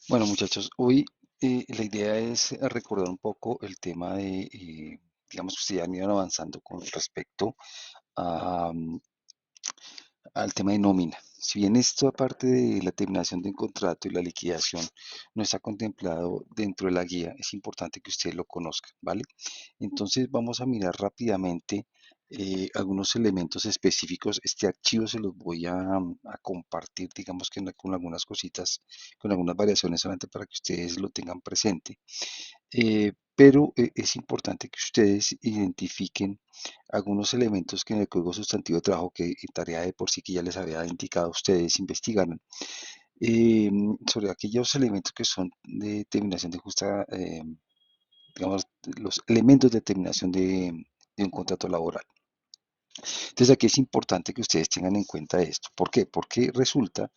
Bueno, muchachos, hoy la idea es recordar un poco el tema de, digamos que ustedes han ido avanzando con respecto a, al tema de nómina. Si bien esto, aparte de la terminación de un contrato y la liquidación, no está contemplado dentro de la guía, es importante que ustedes lo conozcan, ¿vale? Entonces vamos a mirar rápidamente algunos elementos específicos. Este archivo se los voy a compartir, digamos que con algunas cositas, con algunas variaciones solamente para que ustedes lo tengan presente. Pero es importante que ustedes identifiquen algunos elementos que en el código sustantivo de trabajo, que en tarea de por sí que ya les había indicado, ustedes investigaron eh, sobre aquellos elementos que son de terminación de justa, digamos, los elementos de terminación de un contrato laboral. Entonces aquí es importante que ustedes tengan en cuenta esto. ¿Por qué? Porque resulta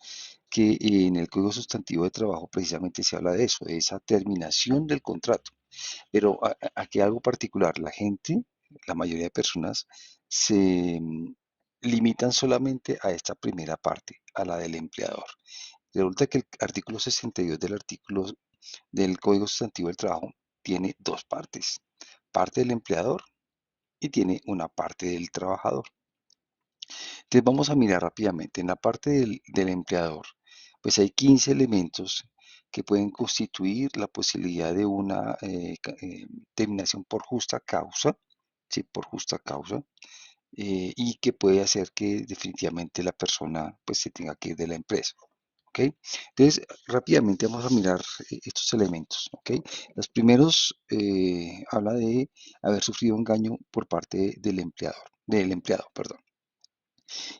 que en el código sustantivo de trabajo precisamente se habla de eso, de esa terminación del contrato. Pero aquí algo particular, la gente, la mayoría de personas, se limitan solamente a esta primera parte, a la del empleador. Resulta que el artículo 62 del artículo del Código Sustantivo del Trabajo tiene dos partes, parte del empleador y tiene una parte del trabajador. Entonces vamos a mirar rápidamente en la parte del empleador, pues hay 15 elementos que pueden constituir la posibilidad de una terminación por justa causa, ¿sí? Por justa causa, y que puede hacer que definitivamente la persona pues se tenga que ir de la empresa. ¿Ok? Entonces, rápidamente vamos a mirar estos elementos. ¿Ok? Los primeros habla de haber sufrido engaño por parte del empleado, perdón.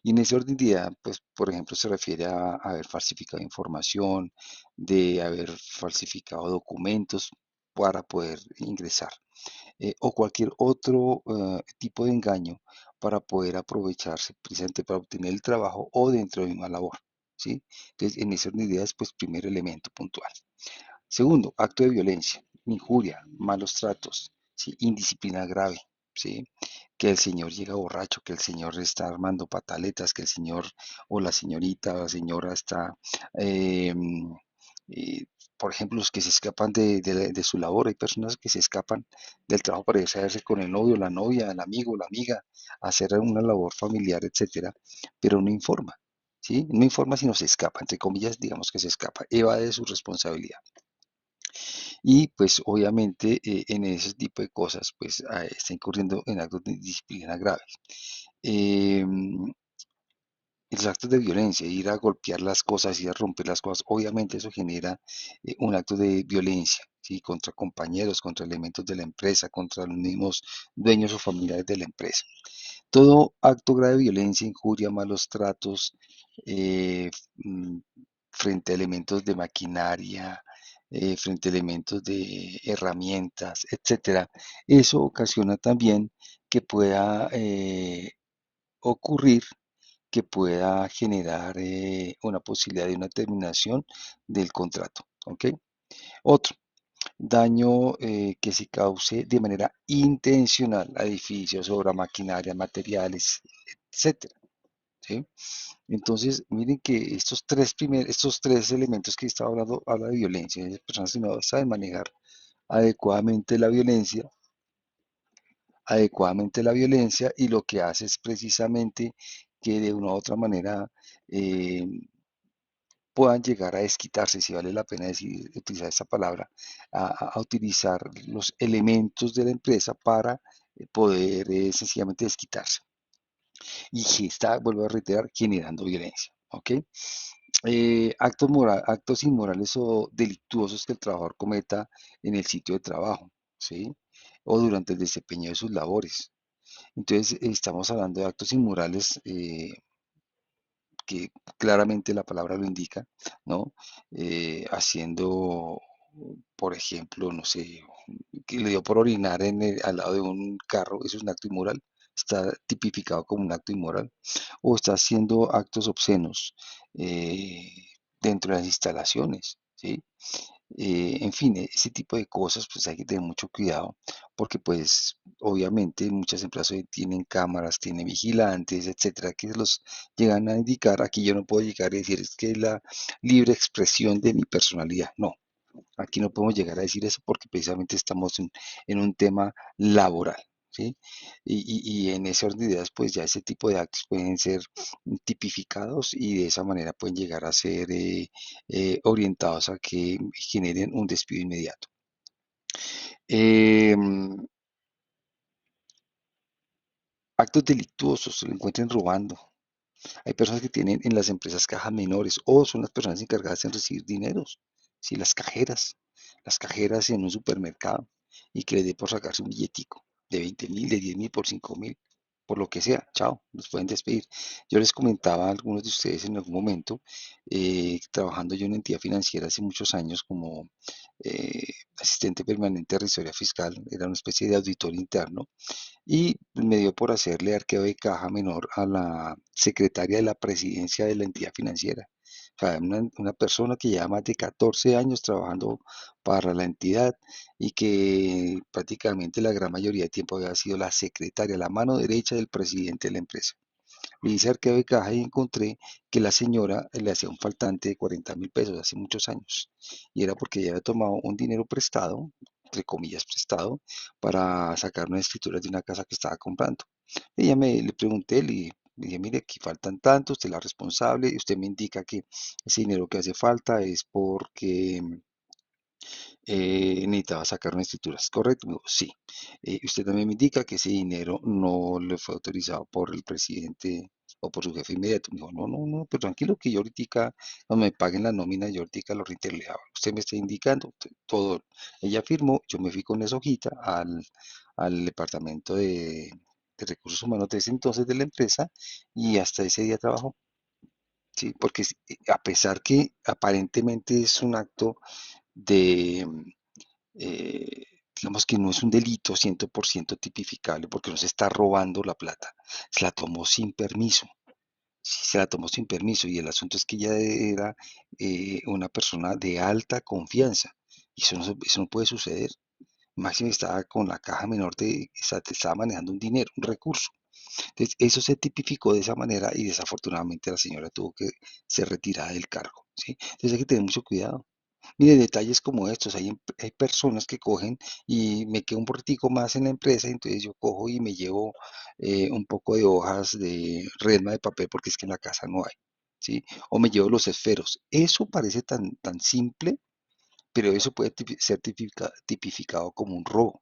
Y en ese orden de idea, pues, por ejemplo, se refiere a haber falsificado información, de haber falsificado documentos para poder ingresar, o cualquier otro tipo de engaño para poder aprovecharse precisamente para obtener el trabajo o dentro de una labor, ¿sí? Entonces, en ese orden de ideas, pues, primer elemento puntual. Segundo, acto de violencia, injuria, malos tratos, ¿sí? Indisciplina grave, ¿sí? Que el señor llega borracho, que el señor está armando pataletas, que el señor o la señorita o la señora está, eh, eh, por ejemplo, los que se escapan de su labor, hay personas que se escapan del trabajo para irse a verse con el novio, la novia, el amigo, la amiga, a hacer una labor familiar, etcétera, pero no informa, ¿sí? No informa sino se escapa, entre comillas, digamos que se escapa, evade su responsabilidad. Y pues obviamente en ese tipo de cosas pues está incurriendo en actos de disciplina graves. Em, los actos de violencia, ir a golpear las cosas, ir a romper las cosas, obviamente eso genera un acto de violencia, ¿sí? Contra compañeros, contra elementos de la empresa, contra los mismos dueños o familiares de la empresa. Todo acto grave de violencia, injuria, malos tratos, eh, mm, frente a elementos de maquinaria, frente a elementos de herramientas, etcétera. Eso ocasiona también que pueda ocurrir, que pueda generar una posibilidad de una terminación del contrato. ¿Ok? Otro, daño que se cause de manera intencional a edificios, obra, maquinaria, materiales, etcétera. ¿Sí? Entonces, miren que estos tres elementos que estaba hablando, habla de violencia. Las personas que no saben manejar adecuadamente la violencia, y lo que hace es precisamente que de una u otra manera eh, puedan llegar a desquitarse, si vale la pena utilizar esa palabra, a utilizar los elementos de la empresa para poder sencillamente desquitarse. Y que está, vuelvo a reiterar, generando violencia. ¿Ok? Actos inmorales o delictuosos que el trabajador cometa en el sitio de trabajo, ¿sí? O durante el desempeño de sus labores. Entonces, estamos hablando de actos inmorales que claramente la palabra lo indica, ¿no? Haciendo, por ejemplo, no sé, que le dio por orinar al lado de un carro, eso es un acto inmoral, está tipificado como un acto inmoral, o está haciendo actos obscenos eh, dentro de las instalaciones, ¿sí? En fin, ese tipo de cosas pues hay que tener mucho cuidado porque pues obviamente muchas empresas hoy tienen cámaras, tienen vigilantes, etcétera, que los llegan a indicar. Aquí yo no puedo llegar y decir es que es la libre expresión de mi personalidad, no. Aquí no podemos llegar a decir eso porque precisamente estamos en un tema laboral, ¿sí? Y en ese orden de ideas, pues ya ese tipo de actos pueden ser tipificados y de esa manera pueden llegar a ser orientados a que generen un despido inmediato. Em, Actos delictuosos, se lo encuentren robando. Hay personas que tienen en las empresas cajas menores o son las personas encargadas en recibir dineros, ¿sí? Las cajeras en un supermercado y que les dé por sacarse un billetico de 20.000, de 10.000, por 5.000, por lo que sea, chao, los pueden despedir. Yo les comentaba a algunos de ustedes en algún momento, trabajando yo en una entidad financiera hace muchos años como eh, asistente permanente de revisoría fiscal, era una especie de auditor interno y me dio por hacerle arqueo de caja menor a la secretaria de la presidencia de la entidad financiera. O sea, una persona que lleva más de 14 años trabajando para la entidad y que prácticamente la gran mayoría de tiempo había sido la secretaria, la mano derecha del presidente de la empresa. Le hice arqueo de caja y encontré que la señora le hacía un faltante de 40.000 pesos hace muchos años. Y era porque ella había tomado un dinero prestado, entre comillas prestado, para sacar unas escrituras de una casa que estaba comprando. Le pregunté, le dije, mire, aquí faltan tanto, usted es la responsable, y usted me indica que ese dinero que hace falta es porque necesitaba sacar unas escrituras. ¿Correcto? Me dijo, sí. Usted también me indica que ese dinero no le fue autorizado por el presidente o por su jefe inmediato. Me dijo, no, no, no, pero tranquilo que yo ahorita, cuando me paguen la nómina, yo ahorita lo reintegro. Le dije, usted me está indicando todo. Ella firmó, yo me fui con esa hojita al departamento de recursos humanos de ese entonces de la empresa y hasta ese día trabajó. Sí, porque a pesar que aparentemente es un acto de, eh, digamos que no es un delito 100% tipificable porque no se está robando la plata, se la tomó sin permiso, sí, se la tomó sin permiso y el asunto es que ella era una persona de alta confianza y eso no puede suceder. Máximo estaba con la caja menor estaba manejando un dinero, un recurso. Entonces, eso se tipificó de esa manera y desafortunadamente la señora tuvo que ser retirada del cargo, ¿sí? Entonces hay que tener mucho cuidado. Mire, detalles como estos, hay personas que cogen y me quedo un poquitico más en la empresa, entonces yo cojo y me llevo un poco de hojas de resma de papel porque es que en la casa no hay, ¿sí? O me llevo los esferos. Eso parece tan simple, pero eso puede ser tipificado como un robo,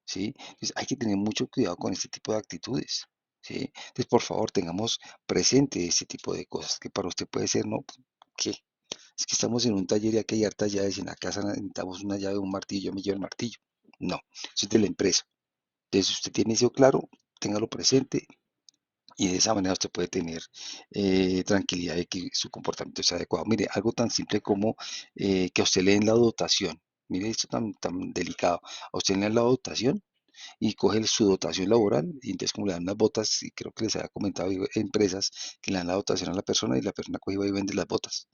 ¿sí? Entonces hay que tener mucho cuidado con este tipo de actitudes, ¿sí? Entonces, por favor, tengamos presente este tipo de cosas que para usted puede ser, ¿no? ¿Qué? Es que estamos en un taller y aquí hay hartas llaves y en la casa necesitamos una llave, un martillo, yo me llevo el martillo. No, eso es de la empresa. Entonces, si usted tiene eso claro, téngalo presente y de esa manera usted puede tener tranquilidad de que su comportamiento sea adecuado. Mire, algo tan simple como que a usted le den la dotación. Mire esto tan delicado. A usted le dan la dotación y coge su dotación laboral y entonces como le dan las botas, y creo que les había comentado, digo, empresas que le dan la dotación a la persona y la persona coge y va y vende las botas.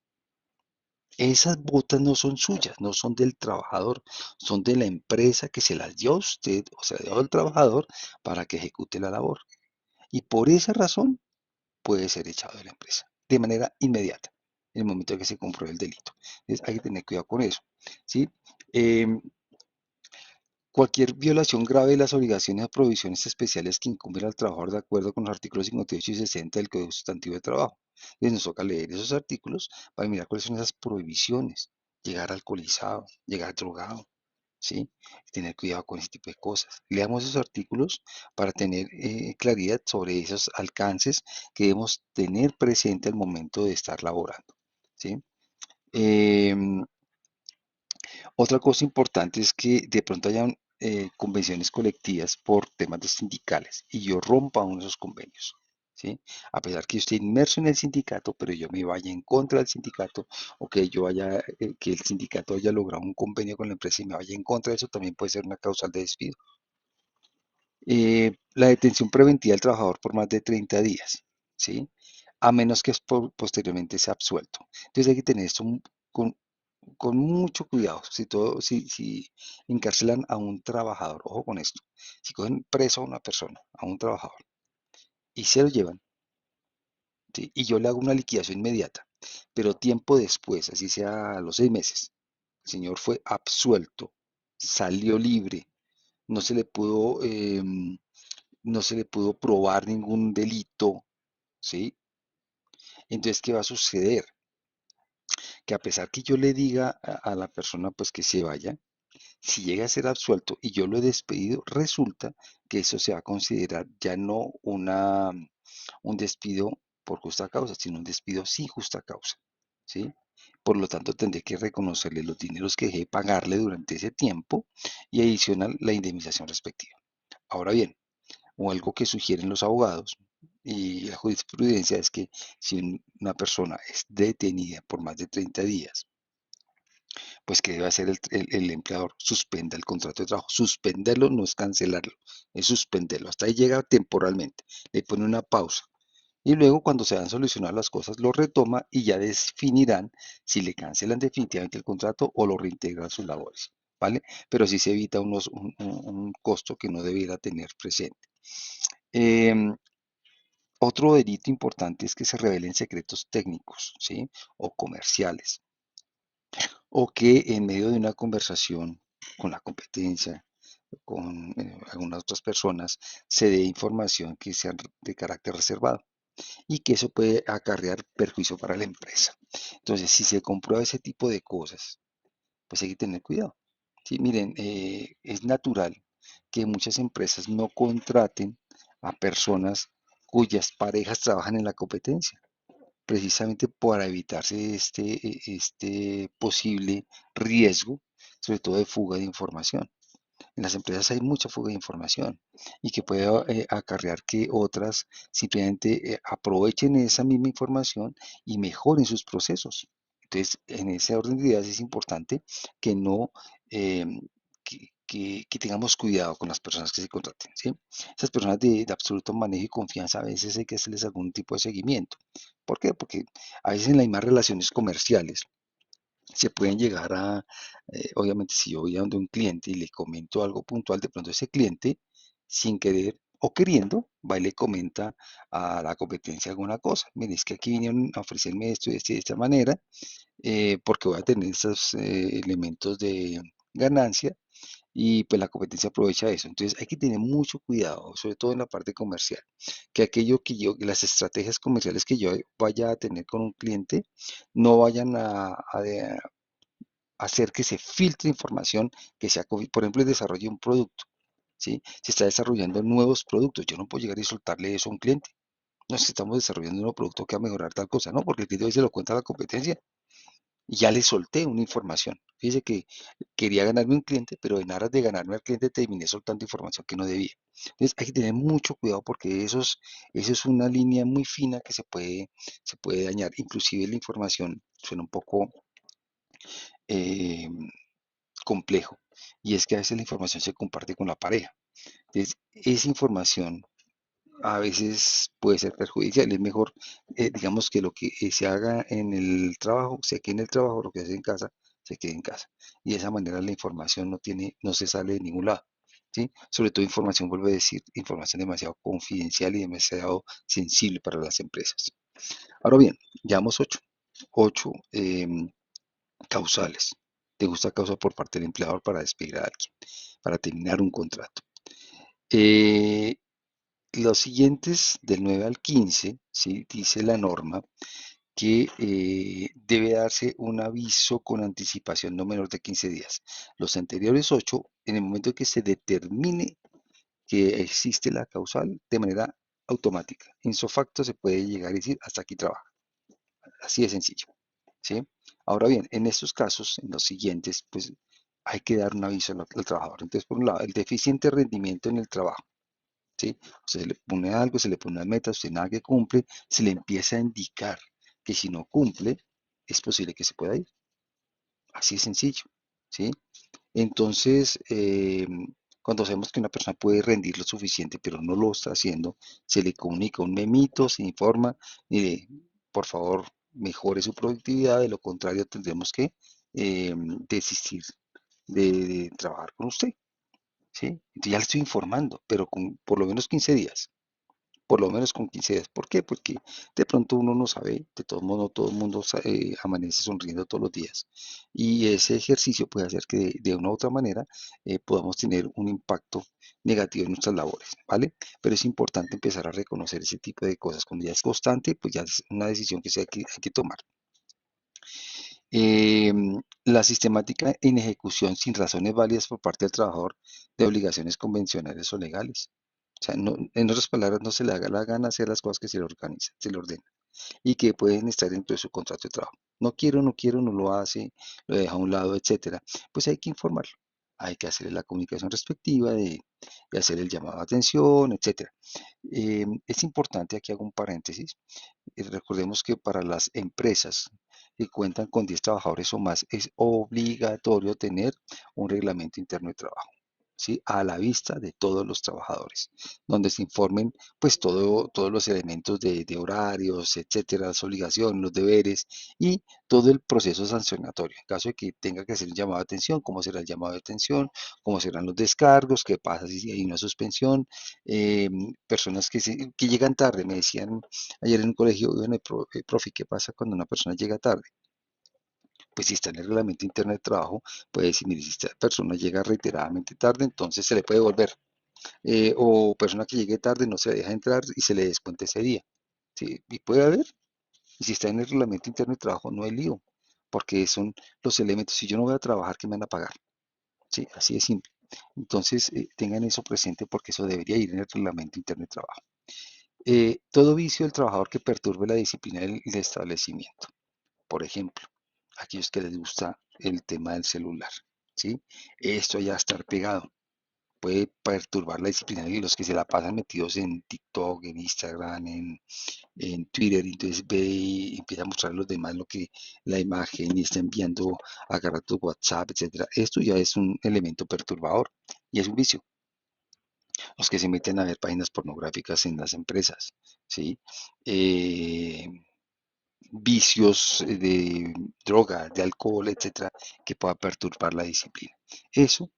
Esas botas no son suyas, no son del trabajador, son de la empresa que se las dio a usted o se las dio al trabajador para que ejecute la labor. Y por esa razón puede ser echado de la empresa de manera inmediata, en el momento en que se compruebe el delito. Entonces hay que tener cuidado con eso, ¿sí? Em, Cualquier violación grave de las obligaciones o provisiones especiales que incumben al trabajador de acuerdo con los artículos 58 y 60 del Código Sustantivo de Trabajo. Entonces nos toca leer esos artículos para mirar cuáles son esas prohibiciones. Llegar alcoholizado, llegar drogado, ¿sí? Tener cuidado con ese tipo de cosas. Leamos esos artículos para tener claridad sobre esos alcances que debemos tener presente al momento de estar laborando, ¿sí? Em, Otra cosa importante es que de pronto hayan convenciones colectivas por temas de sindicales y yo rompa uno de esos convenios, ¿sí? A pesar que yo esté inmerso en el sindicato, pero yo me vaya en contra del sindicato o que que el sindicato haya logrado un convenio con la empresa y me vaya en contra de eso, también puede ser una causal de despido. La detención preventiva del trabajador por más de 30 días, ¿sí? A menos que posteriormente sea absuelto. Entonces hay que tener esto con, con mucho cuidado. Si encarcelan a un trabajador, ojo con esto, si cogen preso a una persona, a un trabajador, y se lo llevan, ¿sí? Y yo le hago una liquidación inmediata, pero tiempo después, así sea a los 6 meses, El señor fue absuelto, salió libre, no se le pudo, no se le pudo probar ningún delito, ¿sí? Entonces, ¿qué va a suceder? Que a pesar que yo le diga a la persona pues que se vaya, si llega a ser absuelto y yo lo he despedido, resulta que eso se va a considerar ya no un despido por justa causa, sino un despido sin justa causa, ¿sí? Por lo tanto, tendré que reconocerle los dineros que dejé de pagarle durante ese tiempo y adicional la indemnización respectiva. Ahora bien, o algo que sugieren los abogados y la jurisprudencia es que si una persona es detenida por más de 30 días, pues que debe hacer el empleador, suspenda el contrato de trabajo. Suspenderlo no es cancelarlo, es suspenderlo. Hasta ahí llega temporalmente, le pone una pausa. Y luego cuando se han solucionado las cosas, lo retoma y ya definirán si le cancelan definitivamente el contrato o lo reintegran a sus labores, ¿vale? Pero así se evita un costo que no debiera tener presente. Em, Otro delito importante es que se revelen secretos técnicos, ¿sí? O comerciales, o que en medio de una conversación con la competencia, con algunas otras personas, se dé información que sea de carácter reservado y que eso puede acarrear perjuicio para la empresa. Entonces, si se comprueba ese tipo de cosas, pues hay que tener cuidado. Sí, miren, es natural que muchas empresas no contraten a personas cuyas parejas trabajan en la competencia, precisamente para evitarse este posible riesgo, sobre todo de fuga de información. En las empresas hay mucha fuga de información y que puede acarrear que otras simplemente aprovechen esa misma información y mejoren sus procesos. Entonces, en ese orden de ideas es importante que no, eh, que tengamos cuidado con las personas que se contraten, ¿sí? Esas personas de absoluto manejo y confianza a veces hay que hacerles algún tipo de seguimiento. ¿Por qué? Porque a veces en las mismas relaciones comerciales se pueden llegar a, obviamente si yo voy a donde un cliente y le comento algo puntual, de pronto ese cliente, sin querer o queriendo, va y le comenta a la competencia alguna cosa. Mire, es que aquí vinieron a ofrecerme esto y de esta manera, porque voy a tener estos elementos de ganancia y pues la competencia aprovecha eso. Entonces hay que tener mucho cuidado, sobre todo en la parte comercial, que aquello que yo, las estrategias comerciales que yo vaya a tener con un cliente no vayan a hacer que se filtre información que sea, por ejemplo, el desarrollo de un producto, ¿sí? Se está desarrollando nuevos productos, yo no puedo llegar y soltarle eso a un cliente. No es que estamos desarrollando un nuevo producto que va a mejorar tal cosa, no, porque el cliente hoy se lo cuenta a la competencia y ya le solté una información. Fíjese que quería ganarme un cliente, pero en aras de ganarme al cliente terminé soltando información que no debía. Entonces hay que tener mucho cuidado porque eso es una línea muy fina que se puede dañar. Inclusive la información suena un poco eh, complejo. Y es que a veces la información se comparte con la pareja. Entonces, esa información a veces puede ser perjudicial. Es mejor, digamos, que lo que se haga en el trabajo, se quede en el trabajo, lo que se hace en casa, se quede en casa. Y de esa manera la información no se sale de ningún lado. ¿Sí? Sobre todo información, vuelvo a decir, información demasiado confidencial y demasiado sensible para las empresas. Ahora bien, llevamos ocho causales de justa causa por parte del empleador para despedir a alguien, para terminar un contrato. Eh, los siguientes, del 9 al 15, ¿sí? Dice la norma que debe darse un aviso con anticipación no menor de 15 días. Los anteriores 8, en el momento en que se determine que existe la causal, de manera automática. En su facto se puede llegar a decir hasta aquí trabaja. Así de sencillo. ¿Sí? Ahora bien, en estos casos, en los siguientes, pues hay que dar un aviso al trabajador. Entonces, por un lado, el deficiente rendimiento en el trabajo, ¿sí? Se le pone algo, se le pone una meta, usted nada que cumple, se le empieza a indicar que si no cumple, es posible que se pueda ir. Así de sencillo, ¿sí? Entonces, cuando sabemos que una persona puede rendir lo suficiente, pero no lo está haciendo, se le comunica un memito, se informa, mire, por favor, mejore su productividad, de lo contrario tendremos que desistir de trabajar con usted, ¿sí? Entonces ya le estoy informando, pero con por lo menos 15 días, por lo menos con 15 días. ¿Por qué? Porque de pronto uno no sabe, de todo modo, todo el mundo amanece sonriendo todos los días. Y ese ejercicio puede hacer que de una u otra manera podamos tener un impacto negativo en nuestras labores, ¿vale? Pero es importante empezar a reconocer ese tipo de cosas. Cuando ya es constante, pues ya es una decisión que hay que tomar. La sistemática en ejecución sin razones válidas por parte del trabajador de obligaciones convencionales o legales. O sea, en otras palabras, no se le haga la gana hacer las cosas que se le organizan, se le ordenan y que pueden estar dentro de su contrato de trabajo. No quiero, no quiero, no lo hace, lo deja a un lado, etcétera. Pues hay que informarlo. Hay que hacerle la comunicación respectiva de hacer el llamado de atención, etcétera. Es importante, aquí hago un paréntesis, recordemos que para las empresas que cuentan con 10 trabajadores o más es obligatorio tener un reglamento interno de trabajo, ¿sí? A la vista de todos los trabajadores, donde se informen pues todos los elementos de horarios, etcétera, las obligaciones, los deberes y todo el proceso sancionatorio. En caso de que tenga que hacer un llamado de atención, cómo será el llamado de atención, cómo serán los descargos, qué pasa si hay una suspensión, personas que llegan tarde, me decían ayer en un colegio, bueno, profe, ¿qué pasa cuando una persona llega tarde? Pues si está en el reglamento interno de trabajo, puede decir, mire, si esta persona llega reiteradamente tarde, entonces se le puede volver. O persona que llegue tarde no se le deja entrar y se le descuenta ese día. ¿Sí? Y puede haber, y si está en el reglamento interno de trabajo, no hay lío, porque son los elementos. Si yo no voy a trabajar, ¿qué me van a pagar? Sí, así de simple. Entonces, tengan eso presente porque eso debería ir en el reglamento interno de trabajo. Todo vicio del trabajador que perturbe la disciplina del establecimiento. Por ejemplo, aquellos que les gusta el tema del celular, ¿sí? Esto ya estar pegado puede perturbar la disciplina y los que se la pasan metidos en TikTok, en Instagram, en Twitter, entonces ve y empieza a mostrar a los demás lo que la imagen y está enviando, agarra tu WhatsApp, etcétera. Esto ya es un elemento perturbador y es un vicio. Los que se meten a ver páginas pornográficas en las empresas, ¿sí? Eh, Vicios de droga, de alcohol, etcétera, que pueda perturbar la disciplina. Eso,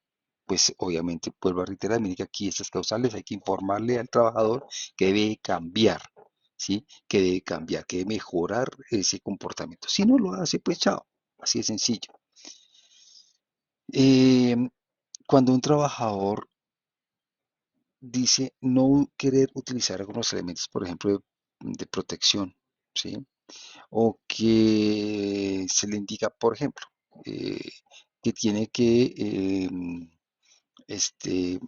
pues obviamente, vuelvo a reiterar, mire que aquí estas causales hay que informarle al trabajador que debe cambiar, ¿sí? Que debe cambiar, que debe mejorar ese comportamiento. Si no lo hace, pues chao, así de sencillo. Eh, Cuando un trabajador dice no querer utilizar algunos elementos, por ejemplo, de protección, ¿sí? O que se le indica, por ejemplo, eh, que tiene que este,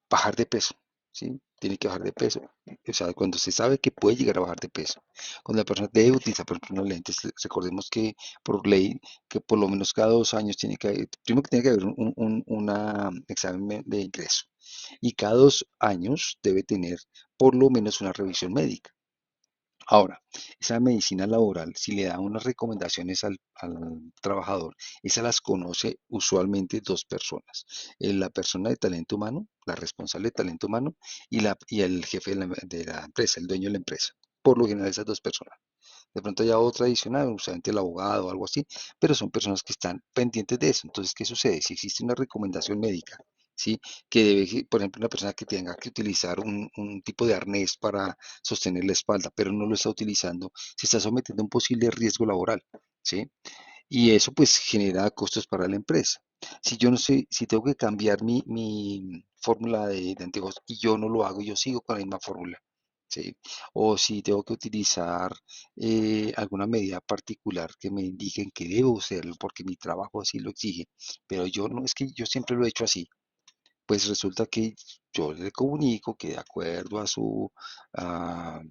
bajar de peso, ¿sí? Tiene que bajar de peso. O sea, cuando se sabe que puede llegar a bajar de peso, cuando la persona debe utilizar, por ejemplo, unos lentes, recordemos que por ley, que por lo menos cada 2 años tiene que haber, primero que tiene que haber un examen de ingreso y cada 2 años debe tener por lo menos una revisión médica. Ahora, esa medicina laboral, si le da unas recomendaciones al trabajador, esas las conoce usualmente dos personas. La persona de talento humano, la responsable de talento humano, y el jefe de la empresa, el dueño de la empresa. Por lo general, esas dos personas. De pronto hay otro adicional, usualmente el abogado o algo así, pero son personas que están pendientes de eso. Entonces, ¿qué sucede? Si existe una recomendación médica, ¿sí? Que debe, por ejemplo, una persona que tenga que utilizar un tipo de arnés para sostener la espalda, pero no lo está utilizando, se está sometiendo a un posible riesgo laboral, ¿sí? Y eso pues genera costos para la empresa. Si yo no sé, si tengo que cambiar mi fórmula de anteojos y yo no lo hago, yo sigo con la misma fórmula, ¿sí? O si tengo que utilizar alguna medida particular que me indiquen que debo hacerlo porque mi trabajo así lo exige, pero yo no, es que yo siempre lo he hecho así, pues resulta que yo le comunico que de acuerdo a ah,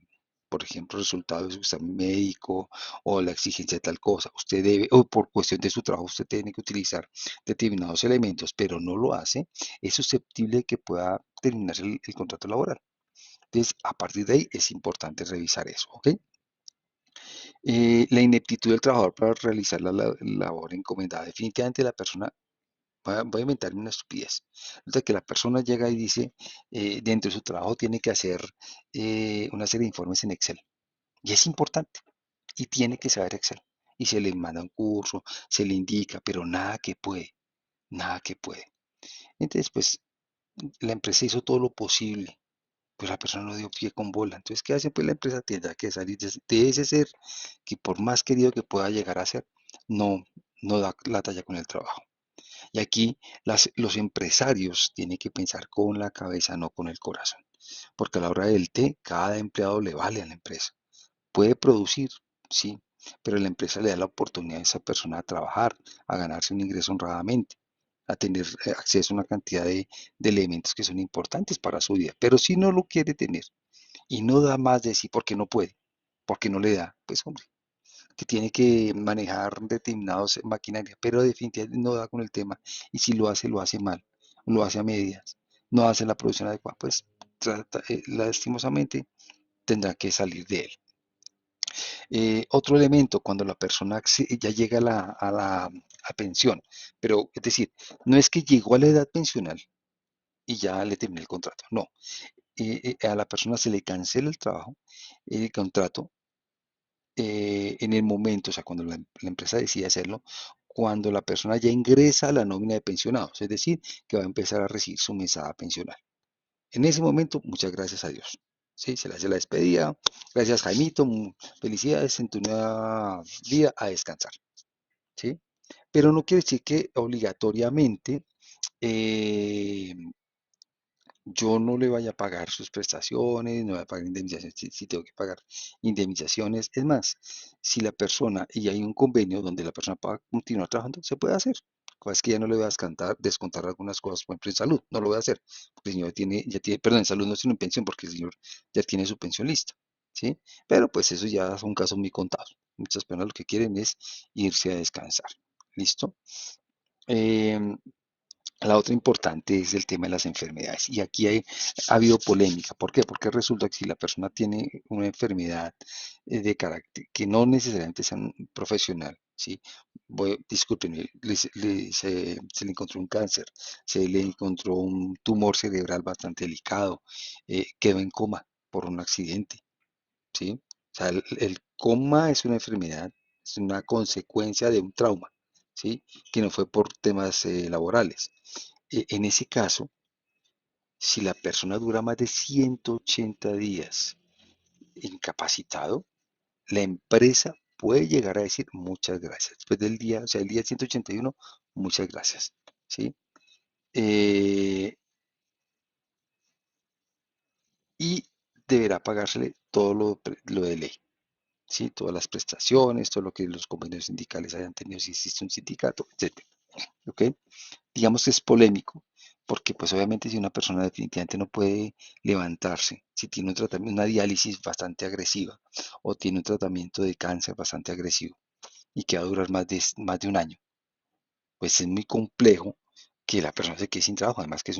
por ejemplo, resultado de su examen médico o la exigencia de tal cosa, usted debe, o por cuestión de su trabajo, usted tiene que utilizar determinados elementos, pero no lo hace, es susceptible de que pueda terminarse el contrato laboral. Entonces, a partir de ahí es importante revisar eso, ¿ok? La ineptitud del trabajador para realizar la labor encomendada. Definitivamente la persona, voy a inventarme una estupidez. Resulta que la persona llega y dice, dentro de su trabajo tiene que hacer una serie de informes en Excel. Y es importante. Y tiene que saber Excel. Y se le manda un curso, se le indica, pero nada que puede, nada que puede. Entonces, pues, la empresa hizo todo lo posible pues la persona no dio pie con bola. Entonces, ¿qué hace? Pues la empresa tendrá que salir de ese ser que por más querido que pueda llegar a ser, no, no da la talla con el trabajo. Y aquí los empresarios tienen que pensar con la cabeza, no con el corazón. Porque a la hora del té, cada empleado le vale a la empresa. Puede producir, sí, pero la empresa le da la oportunidad a esa persona a trabajar, a ganarse un ingreso honradamente, a tener acceso a una cantidad de elementos que son importantes para su vida. Pero si no lo quiere tener y no da más de sí porque no puede, porque no le da, pues hombre, que tiene que manejar determinados maquinaria, pero definitivamente no da con el tema. Y si lo hace mal, lo hace a medias, no hace la producción adecuada, pues lastimosamente tendrá que salir de él. Otro elemento, cuando la persona ya llega a pensión, pero es decir, no es que llegó a la edad pensional y ya le terminé el contrato, no, a la persona se le cancela el trabajo, el contrato, en el momento, o sea, cuando la empresa decide hacerlo, cuando la persona ya ingresa a la nómina de pensionados, es decir, que va a empezar a recibir su mesada pensional. En ese momento, muchas gracias a Dios. Sí, se le hace la despedida. Gracias, Jaimito. Felicidades en tu nueva vida, a descansar. ¿Sí? Pero no quiere decir que obligatoriamente eh, yo no le vaya a pagar sus prestaciones, no voy a pagar indemnizaciones, si tengo que pagar indemnizaciones. Es más, si la persona, y hay un convenio donde la persona pueda continuar trabajando, se puede hacer. Es que ya no le voy a descontar algunas cosas, por ejemplo, en salud, no lo voy a hacer, porque el señor perdón, en salud no tiene pensión, porque el señor ya tiene su pensión lista, ¿sí? Pero pues eso ya son casos muy contados. Muchas personas lo que quieren es irse a descansar, ¿listo? Em, la otra importante es el tema de las enfermedades. Y aquí ha habido polémica. ¿Por qué? Porque resulta que si la persona tiene una enfermedad de carácter que no necesariamente sea un profesional, ¿sí? Discúlpenme, se le encontró un cáncer, se le encontró un tumor cerebral bastante delicado, quedó en coma por un accidente, ¿sí? O sea, el coma es una enfermedad, es una consecuencia de un trauma, ¿sí? Que no fue por temas laborales. En ese caso, si la persona dura más de 180 días incapacitado, la empresa puede llegar a decir muchas gracias. Después del día, o sea, el día 181, muchas gracias, ¿sí? Eh, y deberá pagársele todo lo de ley, ¿sí? Todas las prestaciones, todo lo que los convenios sindicales hayan tenido, si existe un sindicato, etcétera, ¿ok? Digamos que es polémico, porque pues obviamente si una persona definitivamente no puede levantarse, si tiene un tratamiento, una diálisis bastante agresiva o tiene un tratamiento de cáncer bastante agresivo y que va a durar más de un año, pues es muy complejo que la persona se quede sin trabajo, además que es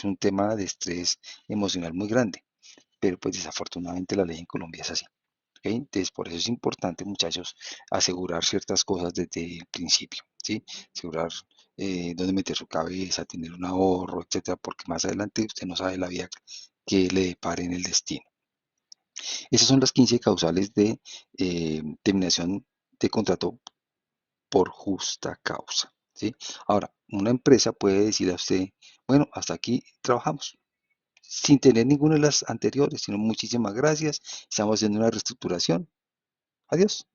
un tema de estrés emocional muy grande, pero pues desafortunadamente la ley en Colombia es así. ¿Ok? Entonces, por eso es importante, muchachos, asegurar ciertas cosas desde el principio, ¿sí? Asegurar dónde meter su cabeza, tener un ahorro, etcétera, porque más adelante usted no sabe la vida que le depare en el destino. Esas son las 15 causales de terminación de contrato por justa causa, ¿sí? Ahora, una empresa puede decir a usted, bueno, hasta aquí trabajamos, sin tener ninguna de las anteriores, sino muchísimas gracias, estamos haciendo una reestructuración, adiós.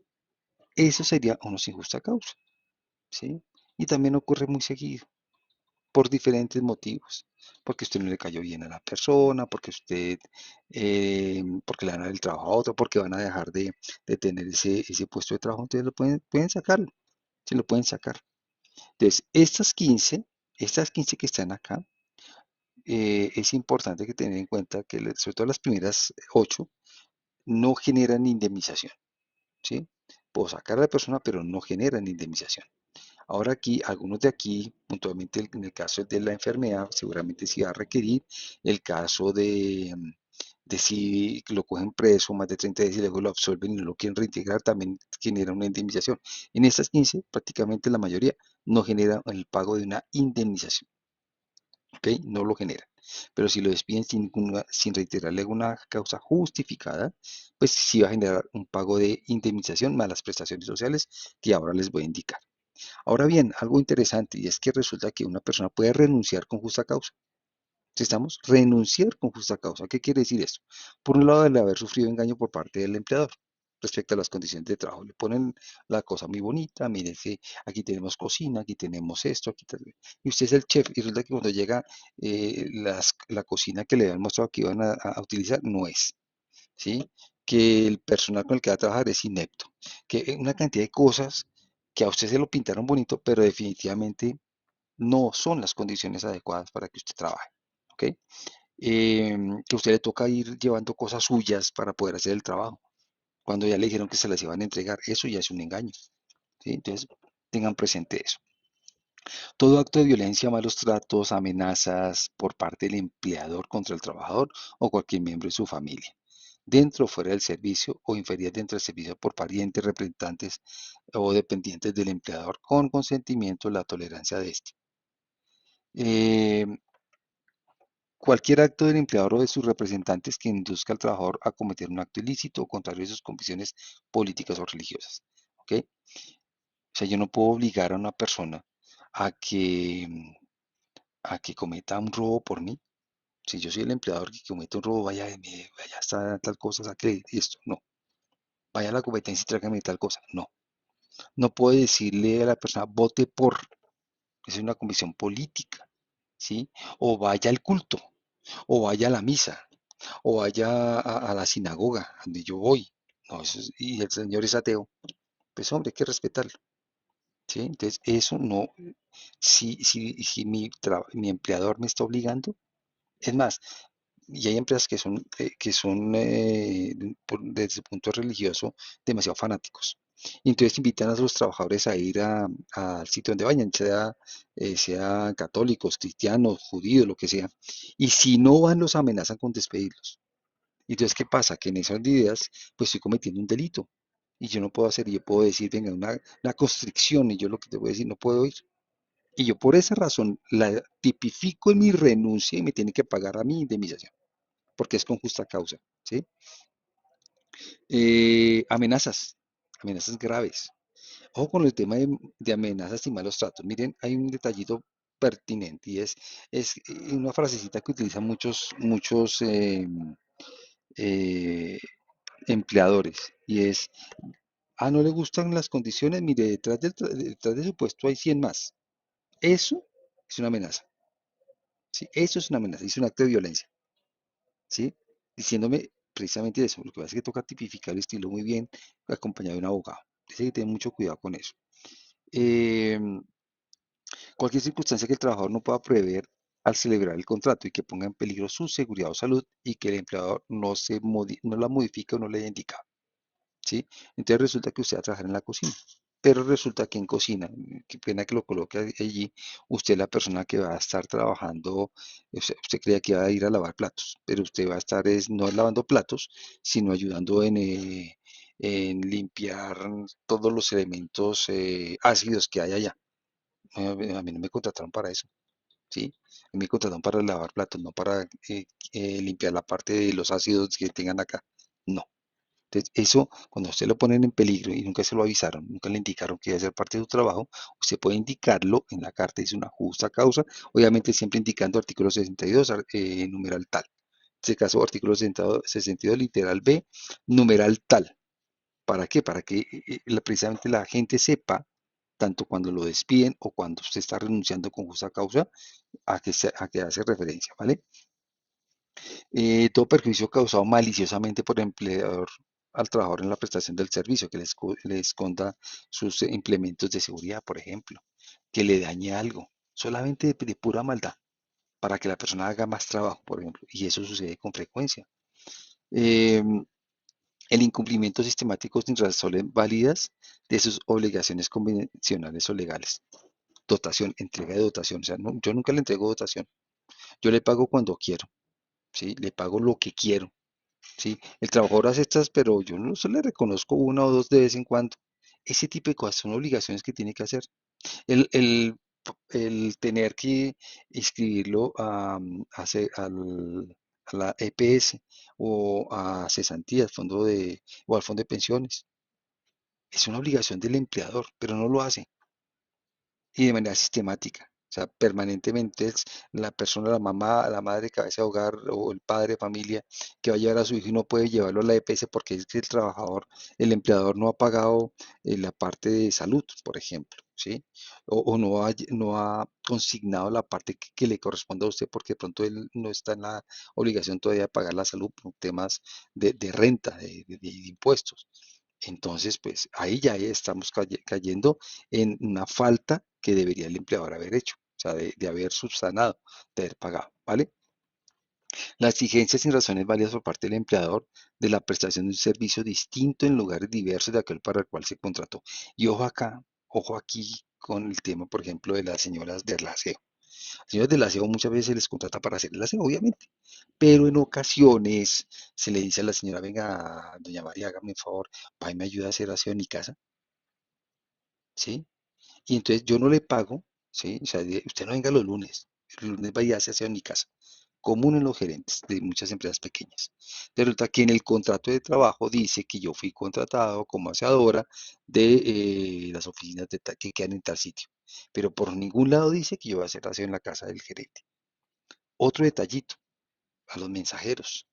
Eso sería una sin justa causa, ¿sí? Y también ocurre muy seguido, por diferentes motivos. Porque usted no le cayó bien a la persona, porque le van a dar el trabajo a otro, porque van a dejar de tener ese puesto de trabajo, entonces pueden sacarlo, se lo pueden sacar. Entonces, estas 15 que están acá, es importante que tener en cuenta que sobre todo las primeras 8 no generan indemnización, ¿sí? Puedo sacar a la persona, pero no generan indemnización. Ahora aquí, algunos de aquí, puntualmente en el caso de la enfermedad, seguramente sí va a requerir. El caso de si lo cogen preso más de 30 días y luego lo absuelven y no lo quieren reintegrar, también genera una indemnización. En estas 15, prácticamente la mayoría no genera el pago de una indemnización, ¿ok? No lo generan. Pero si lo despiden sin reiterarle una causa justificada, pues sí va a generar un pago de indemnización más las prestaciones sociales que ahora les voy a indicar. Ahora bien, algo interesante y es que resulta que una persona puede renunciar con justa causa. Si estamos, renunciar con justa causa. ¿Qué quiere decir esto? Por un lado, el haber sufrido engaño por parte del empleador respecto a las condiciones de trabajo. Le ponen la cosa muy bonita, mírense, aquí tenemos cocina, aquí tenemos esto, y usted es el chef, y resulta que cuando llega la cocina que le habían mostrado que iban a utilizar no es, ¿sí? Que el personal con el que va a trabajar es inepto, que una cantidad de cosas que a usted se lo pintaron bonito, pero definitivamente no son las condiciones adecuadas para que usted trabaje, ¿ok? Que a usted le toca ir llevando cosas suyas para poder hacer el trabajo, cuando ya le dijeron que se las iban a entregar, eso ya es un engaño, ¿sí? Entonces, tengan presente eso. Todo acto de violencia, malos tratos, amenazas por parte del empleador contra el trabajador o cualquier miembro de su familia, dentro o fuera del servicio o inferir dentro del servicio por parientes, representantes o dependientes del empleador con consentimiento, la tolerancia de este. Eh, Cualquier acto del empleador o de sus representantes que induzca al trabajador a cometer un acto ilícito o contrario a sus convicciones políticas o religiosas. ¿Ok? O sea, yo no puedo obligar a una persona a a que cometa un robo por mí. Si yo soy el empleador que comete un robo, vaya hasta tal cosa, saque esto. No. Vaya a la competencia y tráigame tal cosa. No. No puedo decirle a la persona, vote por. Esa es una convicción política. ¿Sí? O vaya al culto, o vaya a la misa, o vaya a la sinagoga, donde yo voy. No, y el Señor es ateo. Pues hombre, hay que respetarlo. ¿Sí? Entonces, eso no, si mi empleador me está obligando, es más, y hay empresas que son desde el punto religioso demasiado fanáticos. Y entonces invitan a los trabajadores a ir al sitio donde vayan, sea católicos, cristianos, judíos, lo que sea. Y si no van, los amenazan con despedirlos. Y entonces, ¿qué pasa? Que en esas ideas, pues estoy cometiendo un delito. Y yo no puedo hacer, y yo puedo decir, venga, una constricción, y yo lo que te voy a decir, no puedo ir. Y yo por esa razón la tipifico en mi renuncia y me tiene que pagar a mi indemnización, porque es con justa causa, ¿sí? Amenazas, amenazas graves. Ojo con el tema de amenazas y malos tratos. Miren, hay un detallito pertinente y es una frasecita que utilizan muchos eh, empleadores y es, no le gustan las condiciones, mire, detrás de su puesto hay 100 más. Eso es una amenaza, ¿sí? Eso es una amenaza, es un acto de violencia, ¿sí? Diciéndome precisamente eso. Lo que pasa es que toca tipificar el estilo muy bien acompañado de un abogado. Dice que tener mucho cuidado con eso. Eh, Cualquier circunstancia que el trabajador no pueda prever al celebrar el contrato y que ponga en peligro su seguridad o salud y que el empleador no la modifique o no le haya indicado. ¿Sí? Entonces resulta que usted va a trabajar en la cocina, pero resulta que en cocina, qué pena que lo coloque allí, usted es la persona que va a estar trabajando, usted creía que iba a ir a lavar platos, pero usted va a estar no lavando platos, sino ayudando en limpiar todos los elementos ácidos que hay allá. A mí no me contrataron para eso, ¿sí? A mí me contrataron para lavar platos, no para limpiar la parte de los ácidos que tengan acá. No. Entonces, eso, cuando a usted lo ponen en peligro y nunca se lo avisaron, nunca le indicaron que iba a ser parte de su trabajo, usted puede indicarlo en la carta, dice una justa causa, obviamente siempre indicando artículo 62, numeral tal. En este caso, artículo 62, literal B, numeral tal. ¿Para qué? Para que precisamente la gente sepa, tanto cuando lo despiden o cuando usted está renunciando con justa causa, a qué hace referencia, ¿vale? Todo perjuicio causado maliciosamente por el empleador al trabajador en la prestación del servicio, que le esconda sus implementos de seguridad, por ejemplo, que le dañe algo, solamente de pura maldad, para que la persona haga más trabajo, por ejemplo, y eso sucede con frecuencia. Eh, el incumplimiento sistemático sin razones válidas de sus obligaciones convencionales o legales. Dotación, entrega de dotación, o sea, yo nunca le entrego dotación, yo le pago cuando quiero, ¿sí? Le pago lo que quiero. ¿Sí? El trabajador hace estas, pero yo no se le reconozco una o dos de vez en cuando. Ese tipo de cosas son obligaciones que tiene que hacer. El tener que inscribirlo a la EPS o a cesantías, o al fondo de pensiones. Es una obligación del empleador, pero no lo hace y de manera sistemática. sea, permanentemente es la persona, la mamá, la madre, cabeza de hogar o el padre de familia que va a llevar a su hijo y no puede llevarlo a la EPS porque es que el trabajador, el empleador no ha pagado la parte de salud, por ejemplo, ¿sí? O no ha consignado la parte que le corresponde a usted porque de pronto él no está en la obligación todavía de pagar la salud por temas de renta, de impuestos. Entonces, pues ahí ya estamos cayendo en una falta que debería el empleador haber hecho, o sea, de haber subsanado, de haber pagado, ¿vale? La exigencia sin razones válidas por parte del empleador de la prestación de un servicio distinto en lugares diversos de aquel para el cual se contrató. Y ojo acá, ojo aquí con el tema, por ejemplo, de las señoras del aseo. Las señoras del aseo muchas veces se les contrata para hacer el aseo, obviamente, pero en ocasiones se le dice a la señora, venga, doña María, hágame un favor, va y me ayuda a hacer aseo en mi casa, ¿sí? Y entonces yo no le pago, ¿sí? O sea, usted no venga los lunes, el lunes vaya a hacer aseo en mi casa. Común en los gerentes de muchas empresas pequeñas. Resulta que en el contrato de trabajo dice que yo fui contratado como aseadora de las oficinas que quedan en tal sitio. Pero por ningún lado dice que yo voy a hacer aseo en la casa del gerente. Otro detallito, a los mensajeros,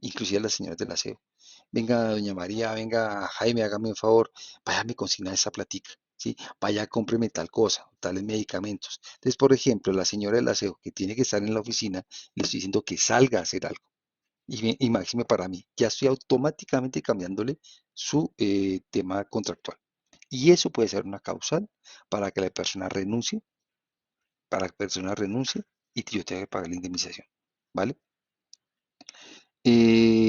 inclusive a las señoras del aseo. Venga, doña María, venga, Jaime, hágame un favor, vaya a me consignar esa platica, ¿sí? Vaya, cómpreme tal cosa, tales medicamentos. Entonces, por ejemplo, la señora del aseo que tiene que estar en la oficina, le estoy diciendo que salga a hacer algo. Y máxime para mí, ya estoy automáticamente cambiándole su tema contractual. Y eso puede ser una causal para que la persona renuncie, para que la persona renuncie y yo tenga que pagar la indemnización, ¿vale?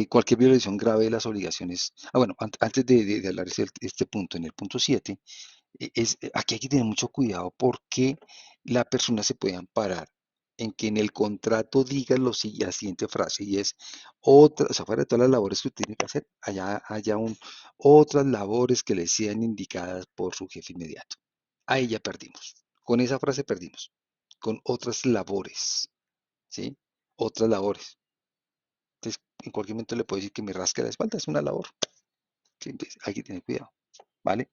Cualquier violación grave de las obligaciones. Bueno, antes de hablar de este punto, en el punto 7, aquí hay que tener mucho cuidado porque la persona se puede amparar en que en el contrato diga la siguiente frase y es o sea, fuera de todas las labores que usted tiene que hacer, haya otras labores que le sean indicadas por su jefe inmediato. Ahí ya perdimos. Con esa frase perdimos. Con otras labores, ¿sí? Otras labores. Entonces, en cualquier momento le puedo decir que me rasque la espalda, es una labor. ¿Sí? Entonces, hay que tener cuidado, ¿vale?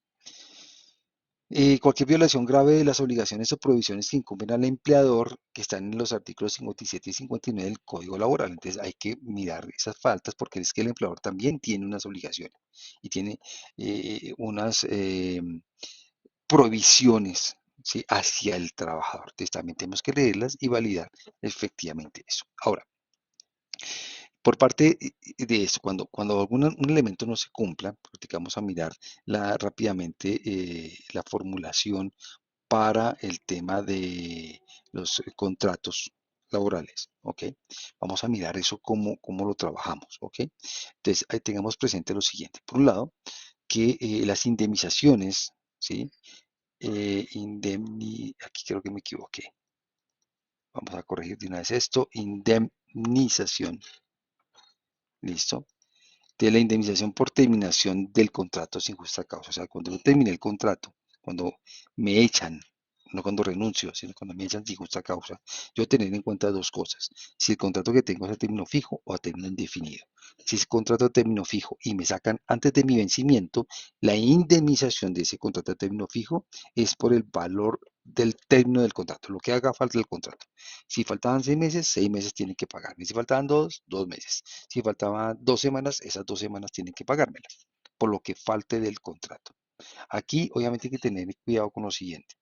Cualquier violación grave de las obligaciones o provisiones que incumben al empleador, que están en los artículos 57 y 59 del Código Laboral. Entonces, hay que mirar esas faltas porque es que el empleador también tiene unas obligaciones y tiene unas provisiones, ¿sí? Hacia el trabajador. Entonces, también tenemos que leerlas y validar efectivamente eso. Ahora, por parte de esto, cuando un elemento no se cumpla, practicamos a mirar rápidamente la formulación para el tema de los contratos laborales, ¿ok? Vamos a mirar eso cómo lo trabajamos, ¿ok? Entonces, ahí tengamos presente lo siguiente. Por un lado, que las indemnizaciones, ¿sí? Aquí creo que me equivoqué. Vamos a corregir de una vez esto. Indemnización, ¿listo? De la indemnización por terminación del contrato sin justa causa. O sea, cuando yo terminé el contrato, cuando me echan, no cuando renuncio, sino cuando me echan sin justa causa, yo tener en cuenta dos cosas. Si el contrato que tengo es a término fijo o a término indefinido. Si es contrato a término fijo y me sacan antes de mi vencimiento, la indemnización de ese contrato a término fijo es por el valor del término del contrato, lo que haga falta del contrato. Si faltaban 6 meses tienen que pagarme. Si faltaban 2 meses. Si faltaban 2 semanas, esas 2 semanas tienen que pagármelas, por lo que falte del contrato. Aquí, obviamente, hay que tener cuidado con lo siguiente.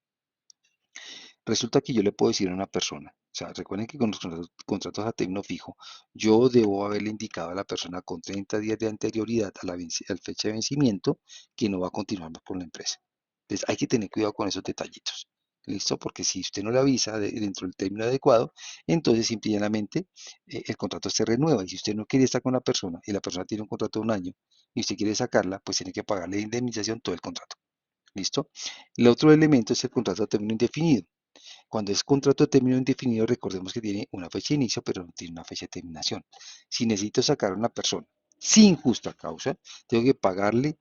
Resulta que yo le puedo decir a una persona, o sea, recuerden que con los contratos a término fijo, yo debo haberle indicado a la persona con 30 días de anterioridad a la fecha de vencimiento que no va a continuar más con la empresa. Entonces, hay que tener cuidado con esos detallitos. ¿Listo? Porque si usted no le avisa dentro del término adecuado, entonces simplemente el contrato se renueva. Y si usted no quiere estar con la persona y la persona tiene un contrato de un año y usted quiere sacarla, pues tiene que pagarle de indemnización todo el contrato. ¿Listo? El otro elemento es el contrato a término indefinido. Cuando es contrato de término indefinido, recordemos que tiene una fecha de inicio, pero no tiene una fecha de terminación. Si necesito sacar a una persona sin justa causa, tengo que pagarle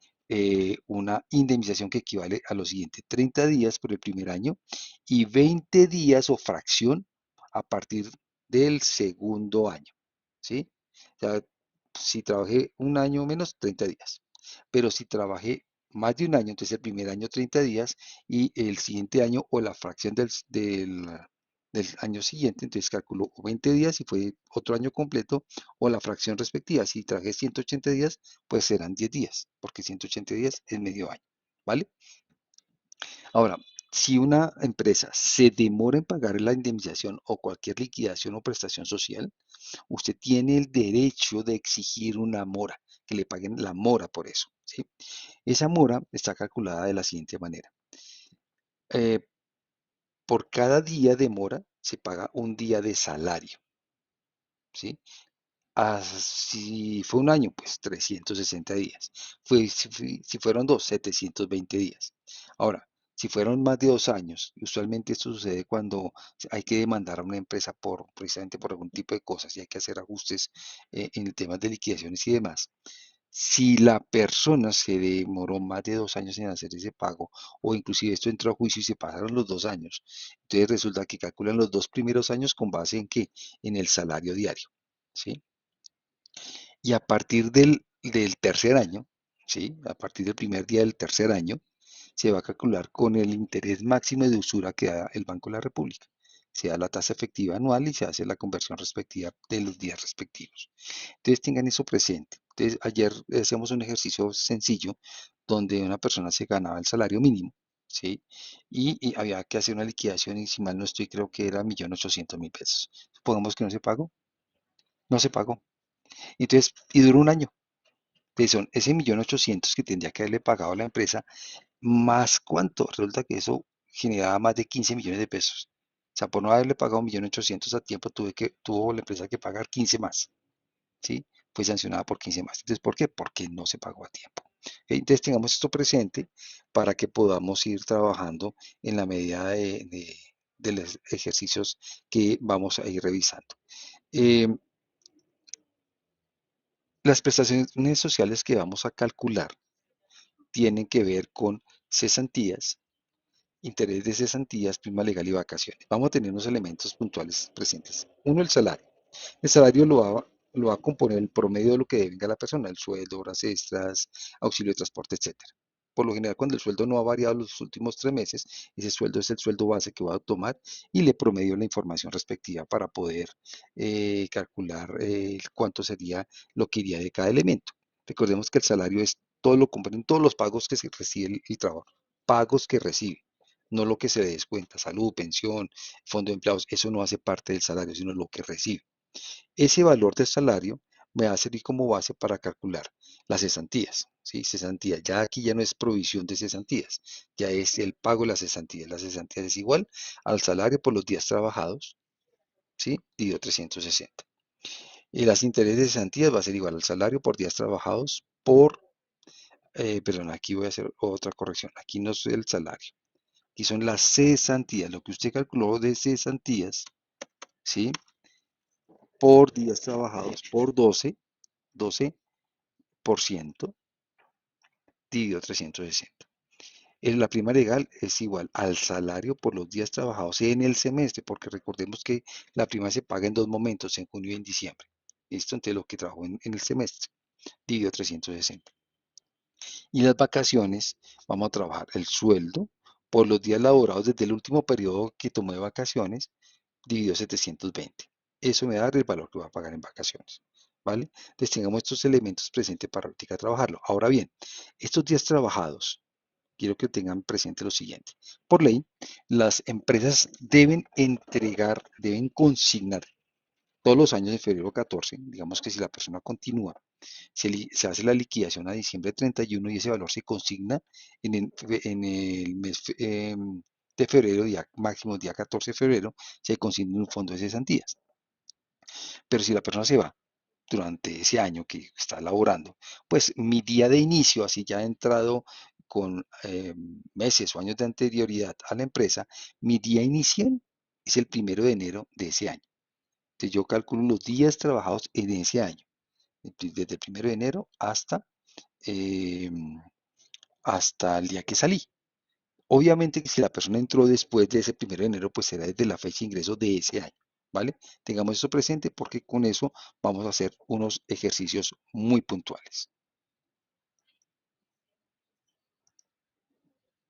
una indemnización que equivale a lo siguiente: 30 días por el primer año y 20 días o fracción a partir del segundo año. ¿Sí? O sea, si trabajé un año o menos, 30 días. Pero si trabajé más de un año, entonces el primer año 30 días y el siguiente año o la fracción del año siguiente, entonces calculo 20 días si fue otro año completo o la fracción respectiva. Si traje 180 días, pues serán 10 días, porque 180 días es medio año, ¿vale? Ahora, si una empresa se demora en pagar la indemnización o cualquier liquidación o prestación social, usted tiene el derecho de exigir una mora, que le paguen la mora por eso, ¿sí? Esa mora está calculada de la siguiente manera. Eh, por cada día de mora se paga un día de salario, ¿sí? Si fue un año, pues 360 días. Si fueron dos, 720 días. Ahora, si fueron más de 2 años, y usualmente esto sucede cuando hay que demandar a una empresa precisamente por algún tipo de cosas y hay que hacer ajustes en el tema de liquidaciones y demás. Si la persona se demoró más de 2 años en hacer ese pago, o inclusive esto entró a juicio y se pasaron los 2 años, entonces resulta que calculan los 2 primeros años con base en qué, en el salario diario, ¿sí? Y a partir del tercer año, ¿sí? A partir del primer día del tercer año, se va a calcular con el interés máximo de usura que da el Banco de la República. Se da la tasa efectiva anual y se hace la conversión respectiva de los días respectivos. Entonces tengan eso presente. Entonces ayer hacíamos un ejercicio sencillo donde una persona se ganaba el salario mínimo, ¿sí? Y había que hacer una liquidación y si mal no estoy creo que era 1.800.000 pesos. Supongamos que no se pagó, no se pagó. Entonces, y duró un año. Entonces son ese 1.800.000 que tendría que haberle pagado a la empresa, más cuánto. Resulta que eso generaba más de 15 millones de pesos. O sea, por no haberle pagado 1.800.000 a tiempo, tuvo la empresa que pagar 15 más. ¿Sí? Fue sancionada por 15 más. Entonces, ¿por qué? Porque no se pagó a tiempo. Entonces, tengamos esto presente para que podamos ir trabajando en la medida de los ejercicios que vamos a ir revisando. Eh, las prestaciones sociales que vamos a calcular tienen que ver con cesantías, interés de cesantías, prima legal y vacaciones. Vamos a tener unos elementos puntuales presentes. Uno, el salario. El salario lo va a componer el promedio de lo que devenga la persona, el sueldo, horas extras, auxilio de transporte, etcétera. Por lo general, cuando el sueldo no ha variado los últimos 3 meses, ese sueldo es el sueldo base que va a tomar y le promedio la información respectiva para poder calcular cuánto sería lo que iría de cada elemento. Recordemos que el salario es todo lo componen todos los pagos que se recibe el trabajo, pagos que recibe, no lo que se descuenta, salud, pensión, fondo de empleados, eso no hace parte del salario, sino lo que recibe. Ese valor del salario me va a servir como base para calcular las cesantías, ¿sí? Cesantías, ya aquí ya no es provisión de cesantías, ya es el pago de las cesantías. Las cesantías es igual al salario por los días trabajados, ¿sí? Dividido 360. Y las intereses de cesantías va a ser igual al salario por días trabajados perdón, aquí voy a hacer otra corrección. Aquí no es el salario, aquí son las cesantías, lo que usted calculó de cesantías, ¿sí? Por días trabajados por 12% dividido 360. La prima legal es igual al salario por los días trabajados en el semestre, porque recordemos que la prima se paga en dos momentos, en junio y en diciembre. ¿Listo? Entonces lo que trabajó en el semestre, dividido 360. Y las vacaciones, vamos a trabajar el sueldo por los días laborados desde el último periodo que tomó de vacaciones, dividido 720. Eso me da el valor que va a pagar en vacaciones. ¿Vale? Entonces tengamos estos elementos presentes para practicar trabajarlo. Ahora bien, estos días trabajados, quiero que tengan presente lo siguiente. Por ley, las empresas deben entregar, deben consignar todos los años de febrero 14, digamos que si la persona continúa, se hace la liquidación a diciembre 31 y ese valor se consigna en el mes de febrero, día máximo, día 14 de febrero, se consigna un fondo de cesantías. Pero si la persona se va durante ese año que está laborando, pues mi día de inicio, así ya he entrado con meses o años de anterioridad a la empresa, mi día inicial es el 1 de enero de ese año. Entonces yo calculo los días trabajados en ese año, desde el 1 de enero eh, hasta el día que salí. Obviamente que si la persona entró después de ese 1 de enero, pues será desde la fecha de ingreso de ese año, ¿vale? Tengamos eso presente porque con eso vamos a hacer unos ejercicios muy puntuales.